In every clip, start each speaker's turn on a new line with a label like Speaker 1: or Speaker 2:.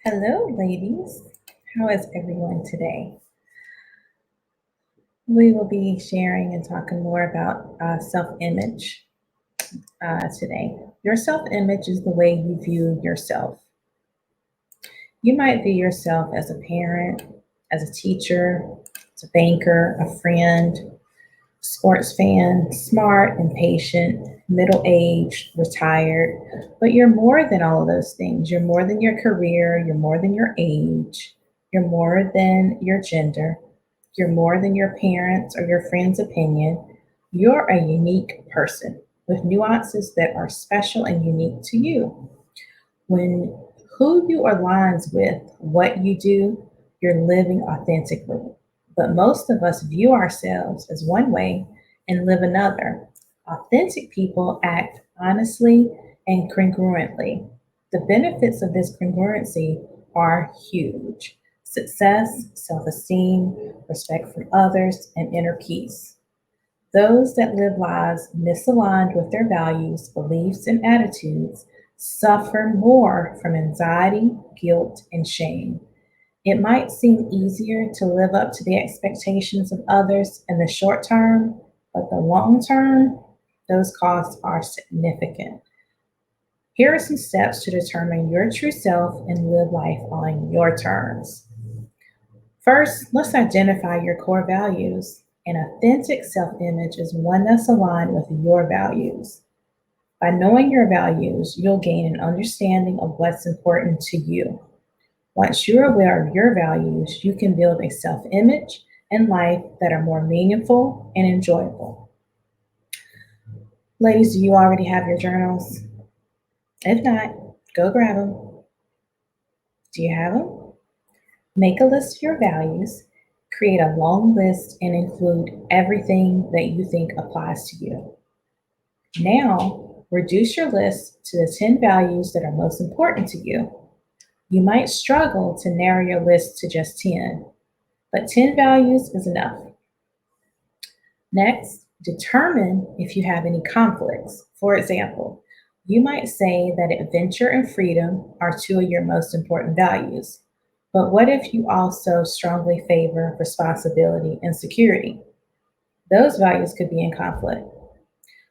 Speaker 1: Hello, ladies. How is everyone today? We will be sharing and talking more about self image today. Your self image is the way you view yourself. You might view yourself as a parent, as a teacher, as a banker, a friend, sports fan, smart and patient, middle aged, retired, but you're more than all of those things. You're more than your career, you're more than your age, you're more than your gender, you're more than your parents or your friends' opinion. You're a unique person with nuances that are special and unique to you. When who you aligns with what you do, you're living authentically. But most of us view ourselves as one way and live another. Authentic people act honestly and congruently. The benefits of this congruency are huge: success, self esteem, respect from others, and inner peace. Those that live lives misaligned with their values, beliefs, and attitudes suffer more from anxiety, guilt, and shame. It might seem easier to live up to the expectations of others in the short term, but the long term, those costs are significant. Here are some steps to determine your true self and live life on your terms. First, let's identify your core values. An authentic self image is one that's aligned with your values. By knowing your values, you'll gain an understanding of what's important to you. Once you're aware of your values, you can build a self image and life that are more meaningful and enjoyable. Ladies, do you already have your journals? If not, go grab them. Do you have them? Make a list of your values, create a long list, and include everything that you think applies to you. Now, reduce your list to the 10 values that are most important to you. You might struggle to narrow your list to just 10, but 10 values is enough. Next, determine if you have any conflicts. For example, you might say that adventure and freedom are two of your most important values. But what if you also strongly favor responsibility and security? Those values could be in conflict.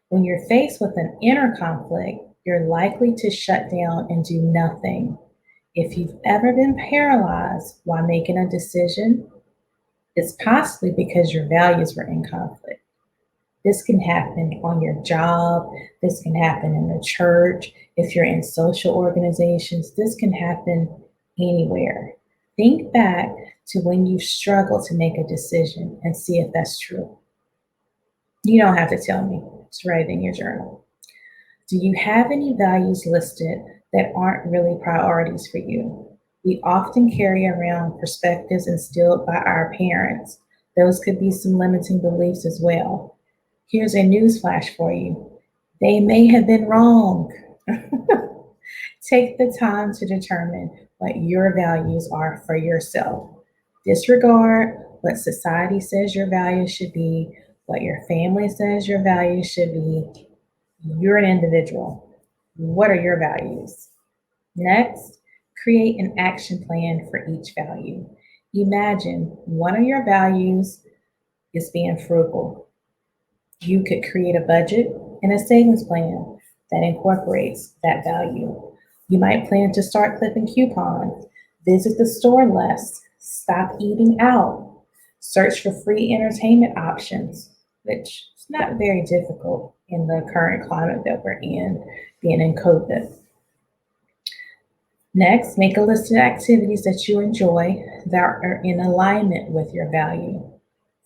Speaker 1: When you're faced with an inner conflict, you're likely to shut down and do nothing. If you've ever been paralyzed while making a decision, it's possibly because your values were in conflict. This can happen on your job. This can happen in the church. If you're in social organizations, this can happen anywhere. Think back to when you struggle to make a decision and see if that's true. You don't have to tell me, it's right in your journal. Do you have any values listed that aren't really priorities for you? We often carry around perspectives instilled by our parents. Those could be some limiting beliefs as well. Here's a news flash for you: they may have been wrong. Take the time to determine what your values are for yourself. Disregard what society says your values should be, what your family says your values should be. You're an individual. What are your values? Next, create an action plan for each value. Imagine one of your values is being frugal. You could create a budget and a savings plan that incorporates that value. You might plan to start clipping coupons, visit the store less, stop eating out, search for free entertainment options, which is not very difficult in the current climate that we're in, being in COVID. Next, make a list of activities that you enjoy that are in alignment with your value.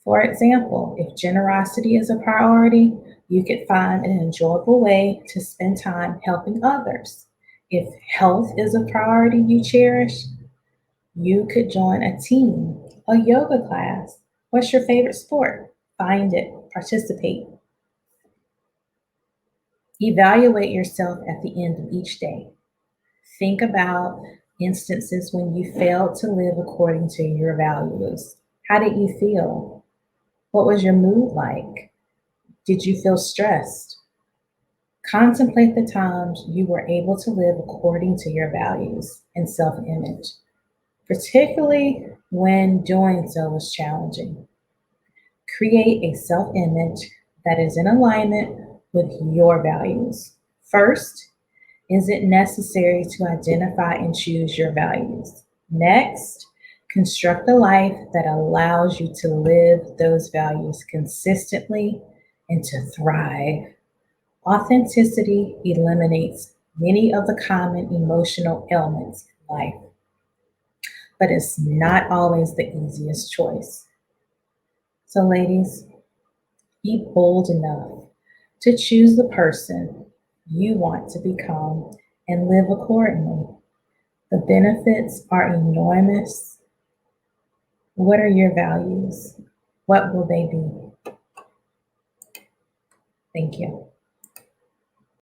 Speaker 1: For example, if generosity is a priority, you could find an enjoyable way to spend time helping others. If health is a priority you cherish, you could join a team, a yoga class. What's your favorite sport? Find it, participate. Evaluate yourself at the end of each day. Think about instances when you failed to live according to your values. How did you feel? What was your mood like? Did you feel stressed? Contemplate the times you were able to live according to your values and self image, particularly when doing so was challenging. Create a self image that is in alignment with your values. First, is it necessary to identify and choose your values? Next, construct a life that allows you to live those values consistently and to thrive. Authenticity eliminates many of the common emotional ailments in life, but it's not always the easiest choice. So, ladies, be bold enough to choose the person you want to become and live accordingly. The benefits are enormous. What are your values? What will they be? Thank you.